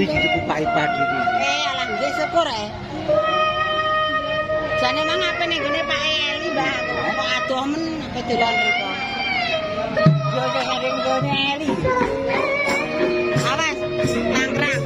iki dikupai padi iki. Alah nggih syukur Jane mang ape ning gone Pak Eli, Mbah. Kok adoh men ape dolan mriko. Yo sing ning gone Eli. Awas, nangkrang.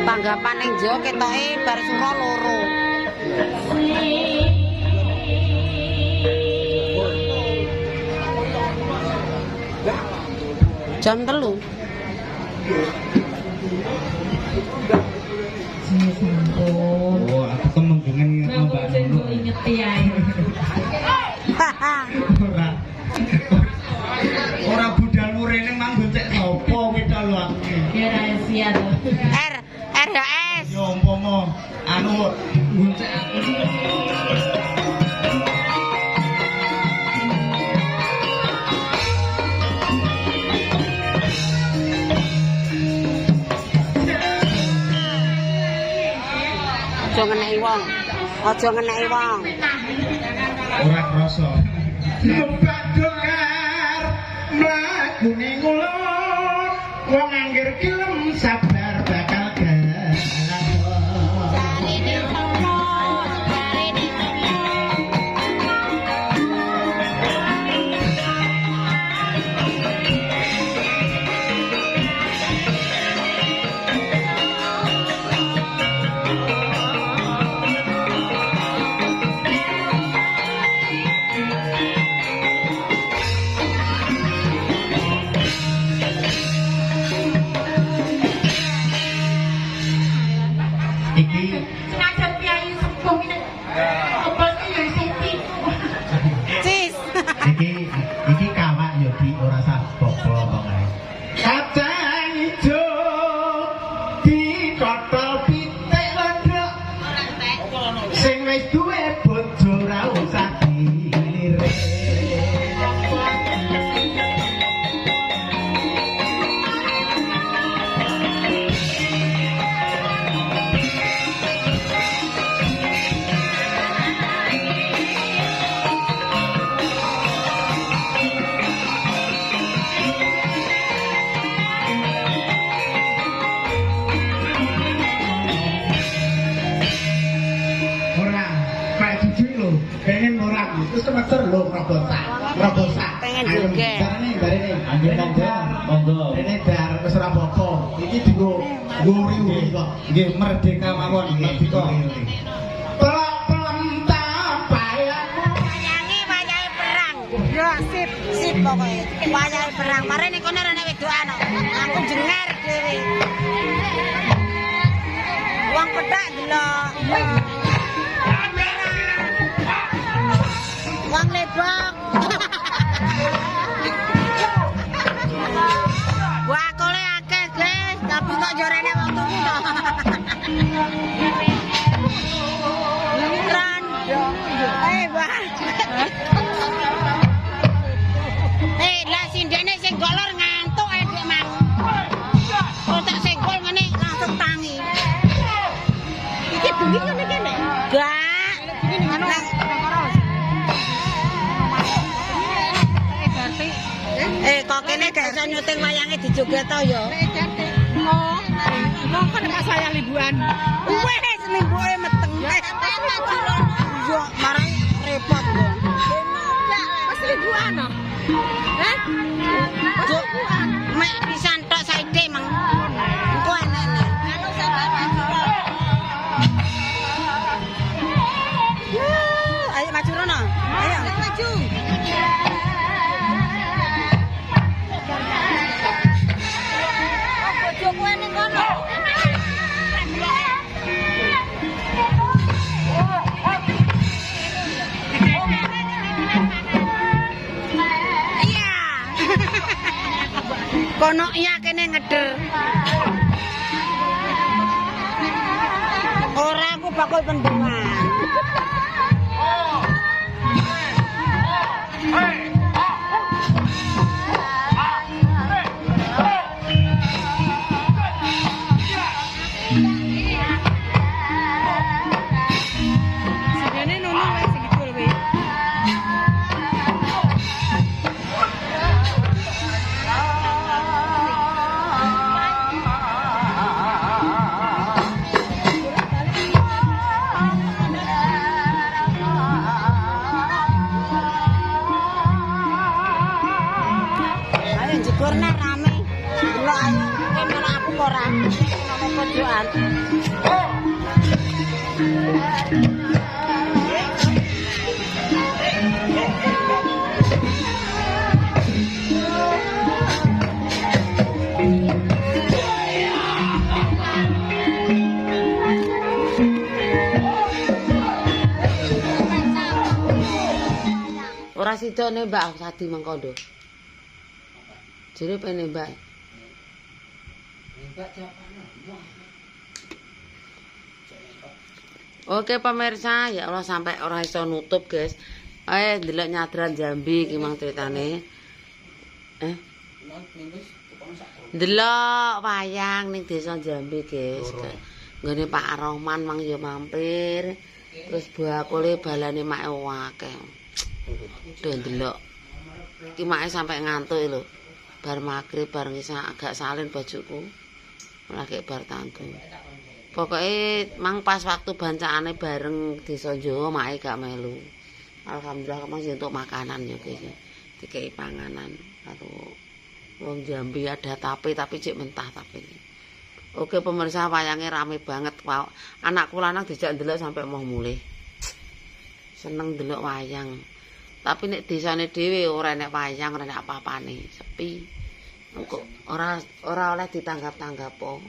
Panggapan ning jo ketoke bar sura loro. Jam 3. Oh, aku kemungkinan Mbak Nunu inget ya. Ora budal murene manggon cek sapa kita lho aku. Ya rahasia tuh. RHS. Ya umpama anu nguncek aku. Aja ngeneki wong. Aja ngeneki wong. Ora krasa. Mbak Dokar mlaku ning ulun wong anggere kelem sabar bakal galah. Senajan piyayi sepuh ini. Apa sih yang siti? Cis. Iki kawak yo di ora sah popo pokoke. Kacang ijo dikotol pitik londok. Sing wis duwe bojo ora usah dilirik. Pengen orang itu semester lo robosa. Pengen juga. Barene anjir kandang. Monggo. Rene dar wis ora apa-apa. Iki digo nguri kok. Nggih merdeka mawon merdeka. Pelak pelem tampayan. Wayahe perang. Yo sip pokoke. Wayahe perang. Mare ning kono rene wedokan. Aku jenger dhewe. Wong pedhak delok. Wang lebok. Wah, kole akeh, guys. Tapi kok jorene wong tuku to. Lentran. Wah. Lah sindene sing golor ngantuk Dik Mang. Kok tak senggol ngene langsung tangi. Iki bengi ngene kene. Gak. Anu kok kene gak iso nyuting wayange dijoget to ya. Oh, kan pas saya liburan. Wes limbuke meteng. Yo marang repot kok. Pas liburan no. Hah? Mek pisan tok saiki mang. Engko enene. Anu sampeyan. Kono iya kene ngeder. Ora aku bakul pendungan. Kurna rame. Delok ayo kamera aku kok ora nang pojokan. Ora sidone Mbak Sadi mengkondo. Jadi pengen nembak. Oke pemirsa, ya Allah sampai orang iso nutup guys. Ndelok nyadran Jambi iki mang ceritane. Ndelok wayang ning desa Jambi guys. Nggone Pak Rohman mang yo mampir. Terus bakule balane mak akeh. Do ndelok. Ki make sampai ngantuk lho. Bar magrib bar ngisa agak salin bajuku lagi bar tanggung pokoknya mang pas waktu bancane bareng desa Jawa mae gak melu alhamdulillah masih untuk makanan ya guys dikei panganan karo wong Jambi ada tapi cek mentah tapi oke pemirsa wayangnya rame banget anak lanang dijak ndelok sampai mau mulih seneng ndelok wayang tapi nek desane dhewe ora nek wayang ora nek apa-apane sepi engko ora oleh ditanggap-tanggap po.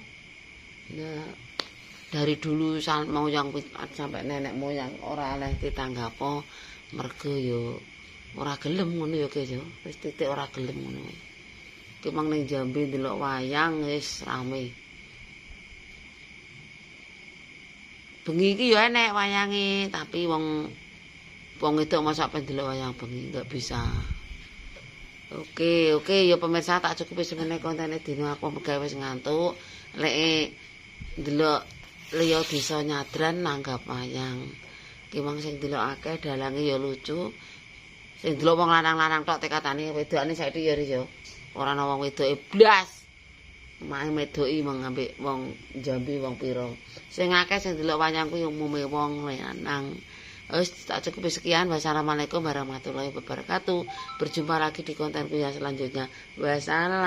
Nah, dari dulu moyang sampai nenek moyang ora oleh ditanggap po mergo yo ora gelem ngono ya guys yo wis titik ora gelem ngono ki mang ning Jambi ndelok wayang wis rame bengi iki yo enek wayange tapi wong itu masak pendelok wayang bengi enggak bisa. Oke ya pemirsa tak cukupi semene kontene dino aku gawe wis ngantuk. Lek ndelok liya desa nyadran nanggap wayang. Ki wong sing ndelok akeh dalange ya lucu. Sing ndelok wong lanang-lanang tok tekadane wedokane saiki ya yo. Ora ana wong wedoke blas. Mae medoki mengambek wong Jambi wong pira. Sing akeh sing ndelok wayangku yo umume wong lanang. Wis tak cukupi sekian. Wassalamualaikum warahmatullahi wabarakatuh. Berjumpa lagi di kontenku yang selanjutnya. Wassalam.